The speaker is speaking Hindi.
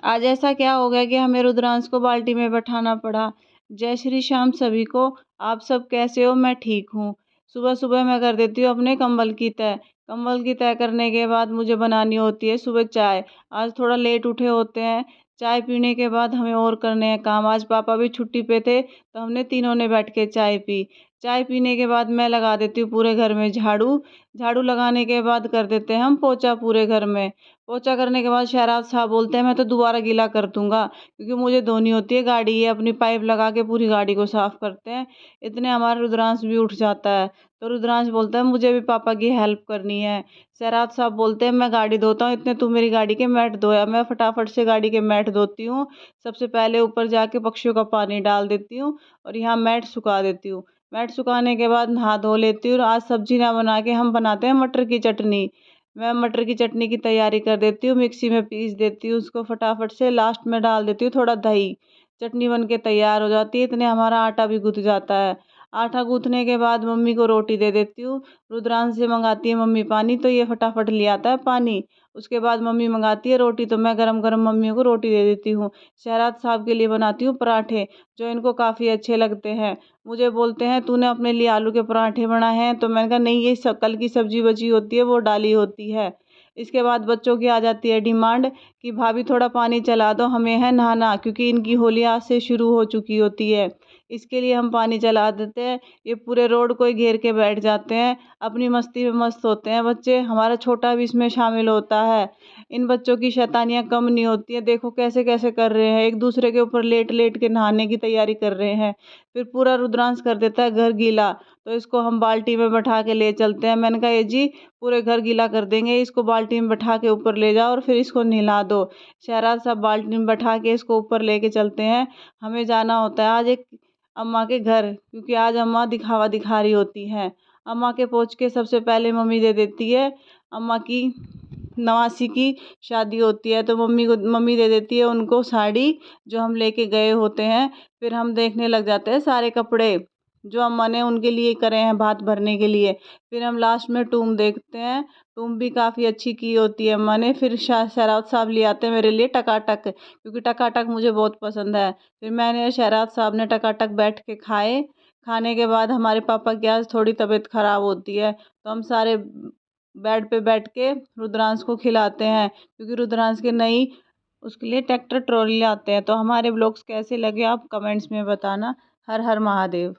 आज ऐसा क्या हो गया कि हमें रुद्रांश को बाल्टी में बैठाना पड़ा। जय श्री श्याम सभी को। आप सब कैसे हो? मैं ठीक हूँ। सुबह सुबह मैं कर देती हूँ अपने कंबल की तय। कंबल की तय करने के बाद मुझे बनानी होती है सुबह चाय। आज थोड़ा लेट उठे होते हैं। चाय पीने के बाद हमें और करने हैं काम। आज पापा भी छुट्टी पे थे तो हमने तीनों ने बैठ के चाय पी। चाय पीने के बाद मैं लगा देती हूँ पूरे घर में झाड़ू। झाड़ू लगाने के बाद कर देते हैं हम पोछा पूरे घर में। पोछा करने के बाद शहराज साहब बोलते हैं मैं तो दोबारा गीला कर दूंगा क्योंकि मुझे धोनी होती है गाड़ी। ये अपनी पाइप लगा के पूरी गाड़ी को साफ करते हैं। इतने हमारा रुद्रांश भी उठ जाता है। तो रुद्रांश बोलता है मुझे भी पापा की हेल्प करनी है। शहराज साहब बोलते हैं मैं गाड़ी धोता हूँ, इतने तू मेरी गाड़ी के मैट धोया। मैं फटाफट से गाड़ी के मैट धोती हूँ। सबसे पहले ऊपर जाके पक्षियों का पानी डाल देती हूँ और यहाँ मैट सुखा देती हूँ। मैट सुखाने के बाद नहा धो लेती हूँ। आज सब्जी ना बना के हम बनाते हैं मटर की चटनी। मैं मटर की चटनी की तैयारी कर देती हूँ, मिक्सी में पीस देती हूँ उसको फटाफट से। लास्ट में डाल देती हूँ थोड़ा दही। चटनी बन के तैयार हो जाती है। इतने हमारा आटा भी गूँथ जाता है। आटा गूँथने के बाद मम्मी को रोटी दे देती हूँ। रुद्रांश से मंगाती है मम्मी पानी तो ये फटाफट ले आता है पानी। उसके बाद मम्मी मंगाती है रोटी तो मैं गरम गरम मम्मी को रोटी दे देती हूँ। शहराज साहब के लिए बनाती हूँ पराठे जो इनको काफ़ी अच्छे लगते हैं। मुझे बोलते हैं तूने अपने लिए आलू के पराठे बनाए हैं? तो मैंने कहा नहीं, ये कल की सब्जी बची होती है वो डाली होती है। इसके बाद बच्चों की आ जाती है डिमांड कि भाभी थोड़ा पानी चला दो, हमें है नहाना, क्योंकि इनकी होली आज से शुरू हो चुकी होती है। इसके लिए हम पानी चला देते हैं। ये पूरे रोड को ही घेर के बैठ जाते हैं। अपनी मस्ती में मस्त होते हैं बच्चे। हमारा छोटा भी इसमें शामिल होता है। इन बच्चों की शैतानियाँ कम नहीं होती है। देखो कैसे कैसे कर रहे हैं, एक दूसरे के ऊपर लेट लेट के नहाने की तैयारी कर रहे हैं। फिर पूरा रुद्रांश कर देता है घर गीला। तो इसको हम बाल्टी में बैठा के ले चलते हैं। मैंने कहा ये जी पूरे घर गीला कर देंगे, इसको बाल्टी में बैठा के ऊपर ले जाओ और फिर इसको नहला दो। शहराज साहब बाल्टी में बैठा के इसको ऊपर लेके चलते हैं। हमें जाना होता है आज एक अम्मा के घर, क्योंकि आज अम्मा दिखावा दिखा रही होती हैं। अम्मा के पहुँच के सबसे पहले मम्मी दे देती है। अम्मा की नवासी की शादी होती है तो मम्मी दे देती है उनको साड़ी जो हम लेके गए होते हैं। फिर हम देखने लग जाते हैं सारे कपड़े जो अम्मा ने उनके लिए करे हैं भात भरने के लिए। फिर हम लास्ट में टूम देखते हैं। टूम भी काफ़ी अच्छी की होती है अम्मा ने। फिर शहराज साहब ले आते हैं मेरे लिए टकाटक, क्योंकि टकाटक मुझे बहुत पसंद है। फिर मैंने शहराज साहब ने टकाटक बैठ के खाए। खाने के बाद हमारे पापा की आज थोड़ी तबीयत ख़राब होती है तो हम सारे बेड पे बैठ के रुद्रांश को खिलाते हैं, क्योंकि रुद्रांश के नई उसके लिए ट्रैक्टर ट्रॉली लाते हैं। तो हमारे ब्लॉग्स कैसे लगे आप कमेंट्स में बताना। हर हर महादेव।